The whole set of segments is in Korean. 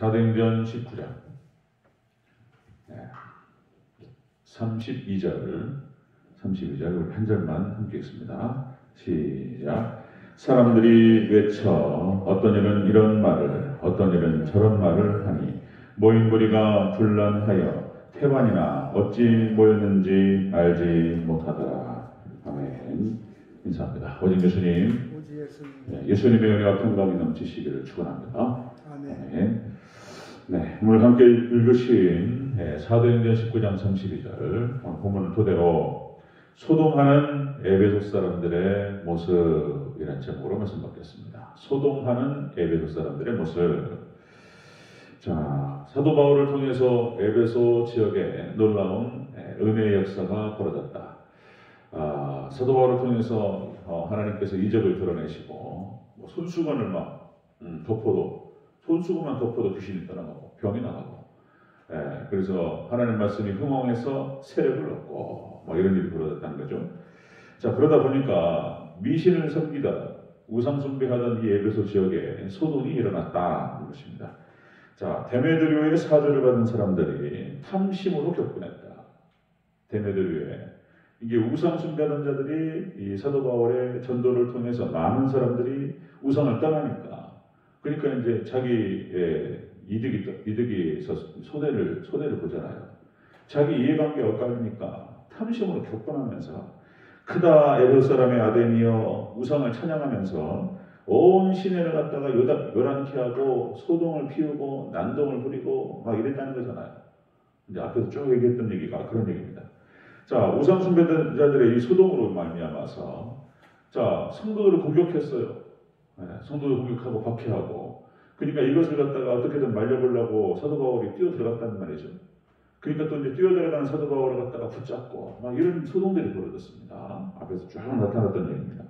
사도행전 19장 32절 우리 한 절만 함께 읽습니다. 시작. 사람들이 외쳐 어떤 이는 이런 말을 어떤 이는 저런 말을 하니 모인 무리가 분란하여 태반이나 어찌 모였는지 알지 못하더라. 아멘. 인사합니다. 오직 예수님, 예수님의 은혜와 평강이 넘치시기를 축원합니다. 아멘. 네, 오늘 함께 읽으신 사도행전 19장 32절 본문을 토대로 소동하는 에베소 사람들의 모습이라는 제목으로 말씀 받겠습니다. 소동하는 에베소 사람들의 모습. 자, 사도 바울을 통해서 에베소 지역에 놀라운 은혜의 역사가 벌어졌다. 사도 바울을 통해서 하나님께서 이적을 드러내시고 손수건을 막 손수건만 덮어도 귀신이 떠나가고 병이 나가고, 그래서 하나님 말씀이 흥황해서 세력을 얻고 이런 일이 벌어졌다는 거죠. 자, 그러다 보니까 미신을 섬기다 우상 숭배하던 이 에베소 지역에 소동이 일어났다는 것입니다. 자, 데메드리오의 사주를 받은 사람들이 탐심으로 격분했다. 데메드리오에 이게 우상 숭배하던 자들이 이 사도 바울의 전도를 통해서 많은 사람들이 우상을 떠나니까, 그러니까 이제 자기의 이득이 있어서 손해를 보잖아요. 자기 이해관계 엇갈리니까 탐심으로 격분하면서 크다 에베소 사람의 아덴이여 우상을 찬양하면서 온 시내를 갖다가 요란케 하고 소동을 피우고 난동을 부리고 막 이랬다는 거잖아요. 이제 앞에서 쭉 얘기했던 얘기가 그런 얘기입니다. 자, 우상 숭배자들의 이 소동으로 말미암아서 자, 성도들을 공격했어요. 성도들 공격하고 박해하고, 그러니까 이것을 갖다가 어떻게든 말려보려고 사도 바울이 뛰어들어갔다는 말이죠. 그러니까 또 이제 뛰어들어가는 사도 바울을 갖다가 붙잡고 막 이런 소동들이 벌어졌습니다. 앞에서 쭉 나타났던 얘기입니다.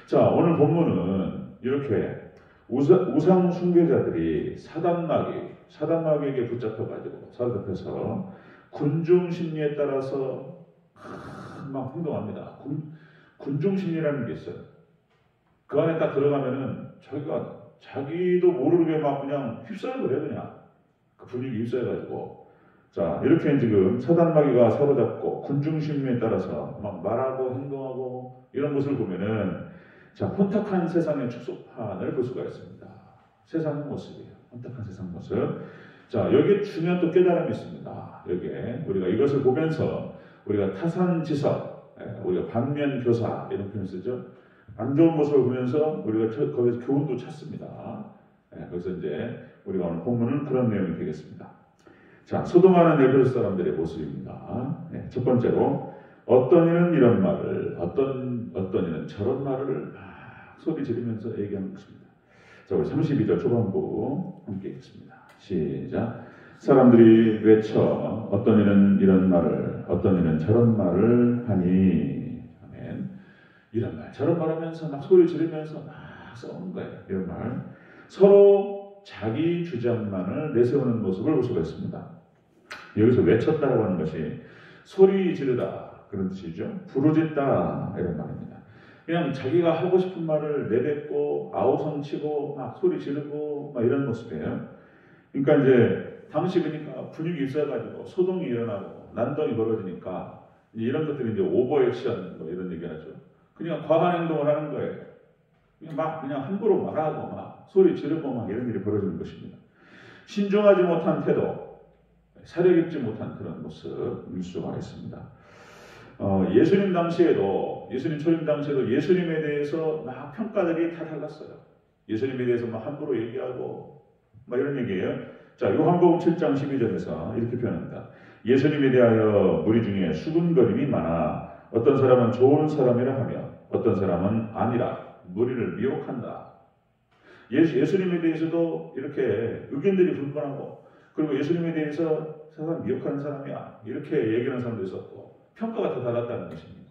자, 오늘 본문은 이렇게 우상 숭배자들이 사단마귀에게 붙잡혀가지고 사로잡혀서 군중 심리에 따라서 막 행동합니다. 군중 심리라는 게 있어요. 그 안에 딱 들어가면은 자기도 모르게 막 그냥 휩싸여버려, 그냥 그 분위기 휩싸여가지고. 자, 이렇게 지금 사단마귀가 사로잡고 군중 심리에 따라서 막 말하고 행동하고 이런 모습을 보면은, 자, 혼탁한 세상의 축소판을 볼 수가 있습니다. 세상의 모습이에요. 혼탁한 세상 모습. 자, 여기에 중요한 또 깨달음이 있습니다. 여기에 우리가 이것을 보면서 우리가 타산지석, 우리가 반면교사 이런 표현 쓰죠. 안 좋은 모습을 보면서 우리가 거기서 교훈도 찾습니다. 그래서 이제 우리가 오늘 본문은 그런 내용이 되겠습니다. 자, 소동하는 에베소 사람들의 모습입니다. 첫 번째로 어떤 이는 이런 말을, 어떤 이는 저런 말을 막 소리 지르면서 얘기하는 것입니다. 자, 우리 32절 초반부 함께 읽겠습니다. 시작. 사람들이 외쳐 어떤 이는 이런 말을 어떤 이는 저런 말을 하니. 아멘. 이런 말 저런 말 하면서 막 소리 지르면서 막 싸우는 거예요. 이런 말. 서로 자기 주장만을 내세우는 모습을 볼 수가 있습니다. 여기서 외쳤다라고 하는 것이 소리 지르다 그런 뜻이죠. 부르짖다 이런 말입니다. 그냥 자기가 하고 싶은 말을 내뱉고 아우성치고 막 소리 지르고 막 이런 모습이에요. 그러니까 이제 당시 그러니까 분위기 있어가지고 소동이 일어나고 난동이 벌어지니까 이제 이런 것들이 이제 오버액션 뭐 이런 얘기하죠. 그냥 과한 행동을 하는 거예요. 그냥 함부로 말하고 막 소리 지르고 막 이런 일이 벌어지는 것입니다. 신중하지 못한 태도, 사려 깊지 못한 그런 모습일 수가 있습니다. 예수님 초림 당시에도 예수님에 대해서 막 평가들이 다 달랐어요. 예수님에 대해서 막 함부로 얘기하고 막 이런 얘기예요. 자, 요한복음 7장 12절에서 이렇게 표현합니다. 예수님에 대하여 무리 중에 수군거림이 많아 어떤 사람은 좋은 사람이라 하며 어떤 사람은 아니라 무리를 미혹한다. 예수님에 대해서도 이렇게 의견들이 분분하고, 그리고 예수님에 대해서 사람 미혹하는 사람이야 이렇게 얘기하는 사람도 있었고, 평가가 다 달랐다는 것입니다.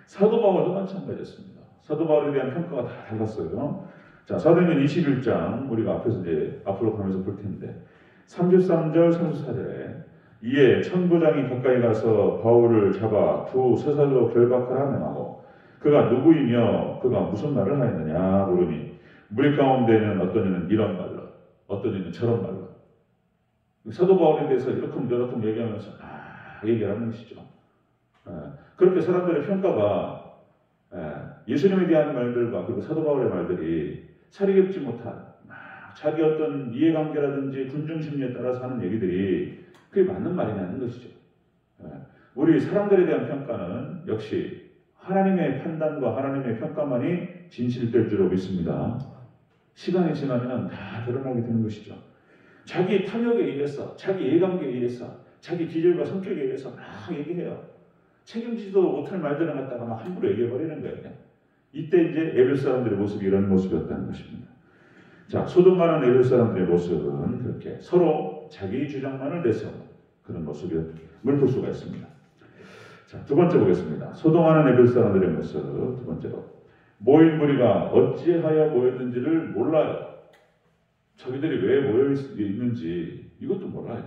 사도 바울도 마찬가지였습니다. 사도 바울에 대한 평가가 다 달랐어요. 자, 사도행전 21장 우리가 앞에서 이제 앞으로 가면서 볼 텐데 33절 34절에 이에 천부장이 가까이 가서 바울을 잡아 두 쇠살로 결박하라 명하고 그가 누구이며 그가 무슨 말을 하였느냐 물으니 무리 가운데는 어떤 이는 이런 말로 어떤 이는 저런 말로 사도 바울에 대해서 이렇게 저렇게 얘기하면서 얘기를 하는 것이죠. 그렇게 사람들의 평가가 예수님에 대한 말들과 그리고 사도 바울의 말들이 사리 겹지 못한 자기 어떤 이해관계라든지 군중심리에 따라서 하는 얘기들이 그게 맞는 말이냐는 것이죠. 우리 사람들에 대한 평가는 역시 하나님의 판단과 하나님의 평가만이 진실될 줄로 믿습니다. 시간이 지나면 다 드러나게 되는 것이죠. 자기 탐욕에 의해서, 자기 이해관계에 의해서, 자기 기질과 성격에 의해서 막 얘기해요. 책임지도 못할 말들을 갖다가 막 함부로 얘기해버리는 거예요. 그냥. 이때 이제 에베소 사람들의 모습이 이런 모습이었다는 것입니다. 자, 소돔과는 에베소 사람들의 모습은 그렇게 서로 자기 주장만을 내세우는 그런 모습을 볼 수가 있습니다. 자, 두 번째 보겠습니다. 소돔하는 에베소 사람들의 모습. 두 번째로 모인 무리가 어찌하여 모였는지를 몰라요. 자기들이 왜 모여 있는지 이것도 몰라요.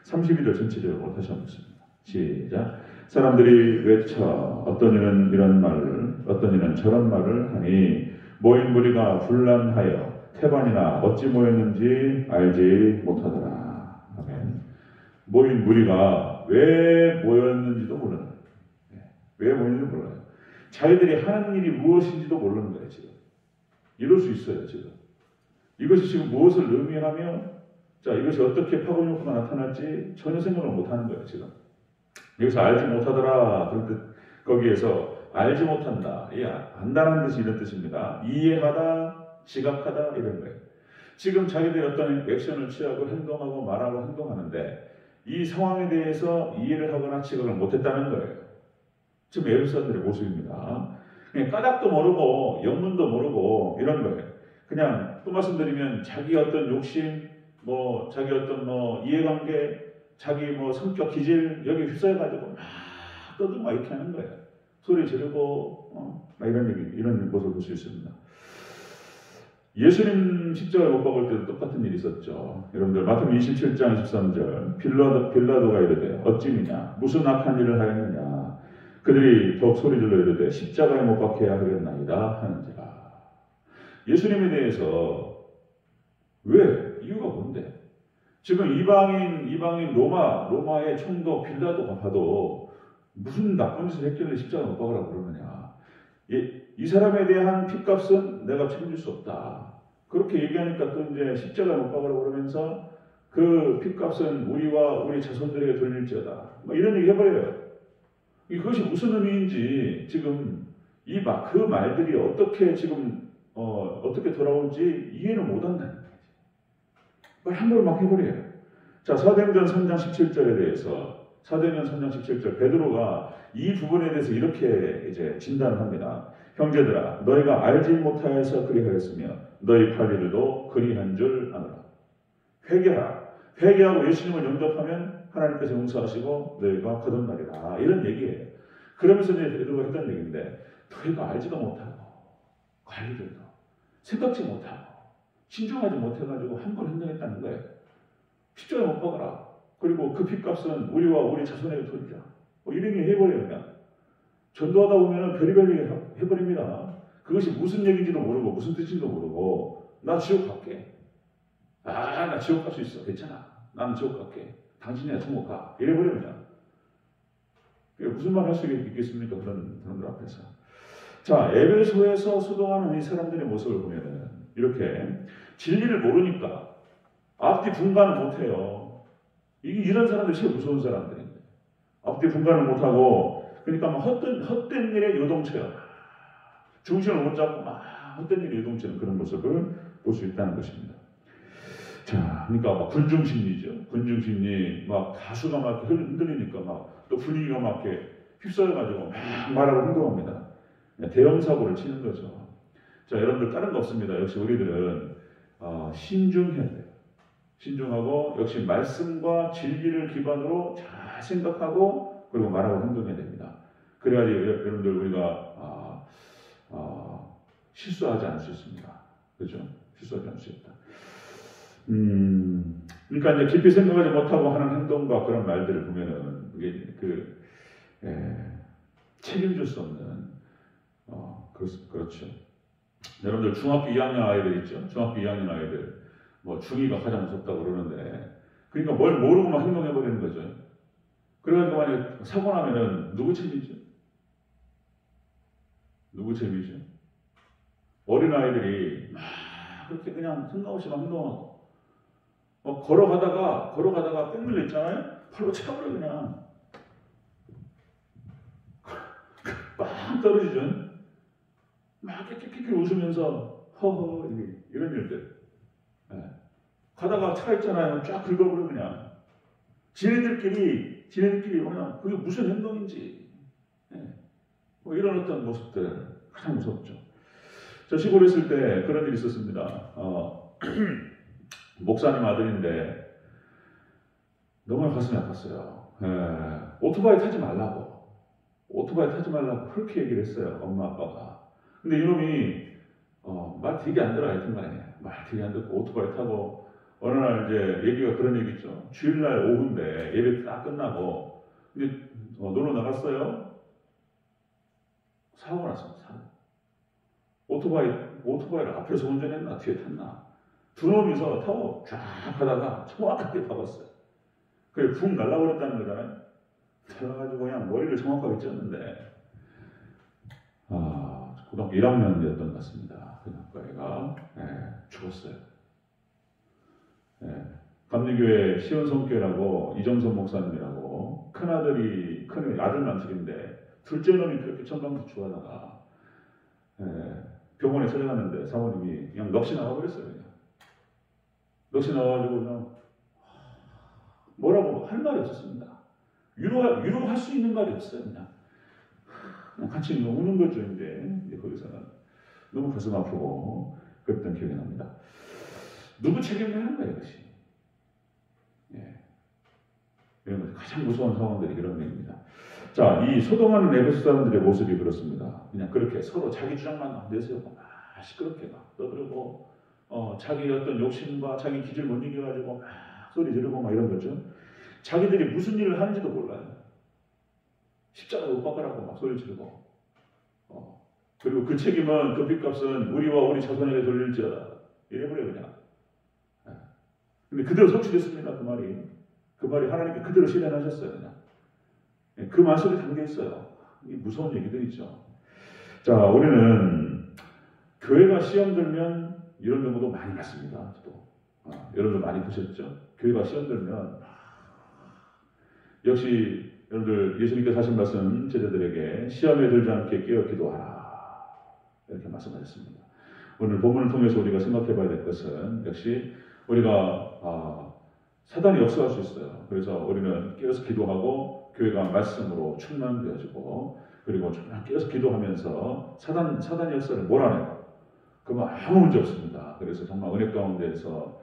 32절 전체적으로 다시 한번 읽습니다. 시작. 사람들이 외쳐 어떤 이는 이런 말을 어떤 이는 저런 말을 하니 모인 무리가 분란하여 태반이나 어찌 모였는지 알지 못하더라. 아멘. 모인 무리가 왜 모였는지도 모르는 거예요. 왜 모였는지 몰라요. 자기들이 하는 일이 무엇인지도 모르는 거예요. 지금 이럴 수 있어요. 지금 이것이 지금 무엇을 의미하며 자 이것이 어떻게 파급 효과가 나타날지 전혀 생각을 못하는 거예요. 지금 여기서 알지 못하더라 그런 뜻 거기에서 알지 못한다 안다는 뜻이 이런 뜻입니다. 이해하다 지각하다 이런 거예요. 지금 자기들이 어떤 액션을 취하고 행동하고 말하고 행동하는데 이 상황에 대해서 이해를 하거나 지각을 못했다는 거예요. 지금 에베소 사람들의 모습입니다. 그냥 까닭도 모르고 영문도 모르고 이런 거예요. 그냥 또 말씀드리면 자기 어떤 욕심, 자기 어떤 이해관계, 자기 성격 기질 여기 휩싸여가지고 막 떠들고 막 이렇게 하는 거예요. 소리 지르고 막 이런 모습을 볼 수 있습니다. 예수님 십자가에 못 박을 때도 똑같은 일이 있었죠. 여러분들 마태복음 27장 13절 빌라도가 이르되 어찌미냐 무슨 악한 일을 하였느냐 그들이 더욱 소리질러 이르되 십자가에 못 박혀야 하겠나이다 하는지라. 예수님에 대해서 왜? 이유가 뭔데? 지금 이방인 로마의 총독 빌라도가 봐도 무슨 나쁜 짓을 했길래 십자가 못 박으라고 그러느냐. 이 사람에 대한 핏값은 내가 책임질 수 없다. 그렇게 얘기하니까 또 이제 십자가 못 박으라고 그러면서 그 핏값은 우리와 우리 자손들에게 돌릴지어다. 이런 얘기 해버려요. 이것이 무슨 의미인지 지금 그 말들이 어떻게 지금 어떻게 돌아올지 이해를 못한다는 거지. 함부로 막 해버려요. 자, 사도행전 3장 17절에 대해서 사도행전 3장 17절 베드로가 이 부분에 대해서 이렇게 이제 진단을 합니다. 형제들아, 너희가 알지 못하여서 그리하였으며 너희 팔리들도 그리한 줄 아노라. 회개하라. 회개하고 예수님을 영접하면 하나님께서 용서하시고 너희가 거듭나리라. 이런 얘기예요. 그러면서 이제 베드로가 했던 얘기인데 너희가 알지도 못하고 관리들도 생각지 못하고 신중하지 못해가지고 함부로 행동했다는 거예요. 십자가에 못 박아라. 그리고 그 핏값은 우리와 우리 자손에게 돌리자. 이런 얘기 해버려요. 그냥. 전도하다 보면 별의별 얘기 해버립니다. 그것이 무슨 얘기인지도 모르고 무슨 뜻인지도 모르고 나 지옥 갈게. 나 지옥 갈 수 있어. 괜찮아. 나는 지옥 갈게. 당신이야 천국 가. 이래버려요. 그냥. 무슨 말 할 수 있겠습니까? 그런 사람들 앞에서. 자, 에베소에서 수동하는 이 사람들의 모습을 보면은 이렇게 진리를 모르니까 앞뒤 분간을 못해요. 이런 사람들이 제일 무서운 사람들인데 앞뒤 분간을 못하고 그러니까 막 헛된 일에 요동쳐요. 중심을 못 잡고 막 헛된 일에 요동치는 그런 모습을 볼 수 있다는 것입니다. 자, 그러니까 막 군중심리죠. 군중심리 막 다수가 막 흔들리니까 막 또 분위기가 막 이렇게 휩싸여가지고 막 말하고 행동합니다. 대형 사고를 치는 거죠. 자, 여러분들 다른 거 없습니다. 역시 우리들은 신중해야 돼요. 신중하고 역시 말씀과 진리를 기반으로 잘 생각하고 그리고 말하고 행동해야 됩니다. 그래야지 여러분들 우리가 실수하지 않을 수 있습니다. 그렇죠? 실수하지 않을 수 있다. 그러니까 이제 깊이 생각하지 못하고 하는 행동과 그런 말들을 보면은 이게 책임질 수 없는 그렇죠. 여러분들 중학교 2학년 아이들 있죠? 중학교 2학년 아이들 중2가 가장 무섭다고 그러는데 그러니까 뭘 모르고만 행동해버리는 거죠. 그래가지고 만약에 사고 나면은 누구 책임이죠? 누구 책임이죠? 어린아이들이 막 그렇게 그냥 생각 없이 막 행동하고 걸어가다가 뺑밀려 있잖아요? 팔로 차버려 그냥 빵 떨어지죠. 막 킥킥킥 웃으면서 허허 이런 일들. 네. 가다가 차 있잖아요. 쫙 긁어버려 그냥. 지네들끼리 그냥 그게 무슨 행동인지. 네. 뭐 이런 어떤 모습들 가장 무섭죠. 저 시골에 있을 때 그런 일이 있었습니다. 목사님 아들인데 너무 가슴이 아팠어요. 오토바이 타지 말라고 그렇게 얘기를 했어요. 엄마 아빠가. 근데 이놈이 말 되게 안 들어 하여튼간에 말 되게 안 듣고 오토바이 타고 어느 날 이제 얘기가 그런 얘기죠. 주일날 오후인데 예배 딱 끝나고 근데 놀러 나갔어요. 사고가 났습니다. 오토바이를 앞에서 운전했나 뒤에 탔나 두 놈이서 타고 쫙 가다가 정확하게 박았어요. 그게 붕 날라버렸다는 거잖아요. 달라가지고 그냥 머리를 정확하게 쪘는데 고등학교 1학년이었던 것 같습니다. 그 애가 죽었어요. 감리교회 시온성교회라고 이정선 목사님이라고 큰 아들만 둘인데 둘째 놈이 그렇게 천방지축하다가 병원에 찾아갔는데 사모님이 그냥 넋이 나와버렸어요. 그냥 넋이 나와가지고 그냥 뭐라고 할 말이 없었습니다. 위로할 수 있는 말이 없어요. 그냥 같이 우는 거죠. 이제 거기서는 너무 가슴 아프고 그랬던 기억이 납니다. 누구 책임을 거예요, 이것이. 이런 것 가장 무서운 상황들이 이런 겁니다. 자, 이 소동하는 에베소 사람들의 모습이 그렇습니다. 그냥 그렇게 서로 자기 주장만 내세우고 막 시끄럽게 막 떠들고 자기 어떤 욕심과 자기 기질 못 이겨가지고 막 소리 지르고 막 이런 거죠. 자기들이 무슨 일을 하는지도 몰라요. 십자가 못 박으라고 막 소리 지르고 그리고 그 책임은 그 빚값은 우리와 우리 자손에게 돌릴지어다 이래버려 그냥. 근데 그대로 성취됐습니다. 그 말이 하나님께 그대로 실현하셨어요. 그냥. 그 말씀이 담겨있어요. 이 무서운 얘기들이죠. 자, 우리는 교회가 시험 들면 이런 경우도 많이 봤습니다. 저도 여러분들 많이 보셨죠? 교회가 시험 들면 역시 여러분들 예수님께서 하신 말씀 제자들에게 시험에 들지 않게 깨어 기도하라 이렇게 말씀하셨습니다. 오늘 본문을 통해서 우리가 생각해 봐야 될 것은 역시 우리가 사단이 역사할 수 있어요. 그래서 우리는 깨어서 기도하고 교회가 말씀으로 충만되어지고 그리고 정말 깨어서 기도하면서 사단의 역사를 몰아내고 그러면 아무 문제 없습니다. 그래서 정말 은혜 가운데에서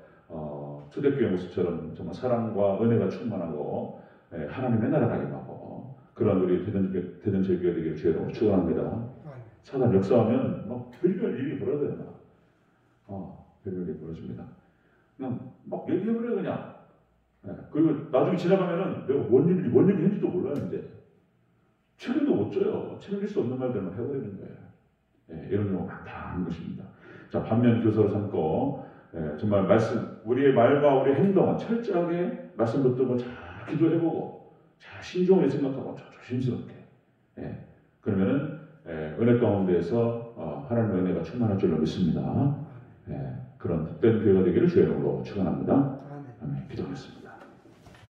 초대교회 모습처럼 정말 사랑과 은혜가 충만하고 하나님의 나라가 임하고 그런 우리 대전제교회 되기를 주의로 축원합니다. 사단 역사하면 막 별별 일이 벌어져요. 별별 일이 벌어집니다. 그냥 막 얘기해버려요 그냥. 그리고 나중에 지나가면은 내가 뭔 얘기 했는지도 몰라요. 이제 책임도 못 져요. 책임질 수 없는 말들만 해버리는 거예요. 이런 경우가 많다는 것입니다. 자, 반면 교사로 삼고 정말 우리의 말과 우리의 행동은 철저하게 말씀 붙들고 잘 기도해보고 잘 신중하게 생각하고 조심스럽게 그러면은 은혜 가운데에서 하나님의 은혜가 충만할 줄로 믿습니다. 그런 특별한 교회가 되기를 주의 이름으로 축원합니다.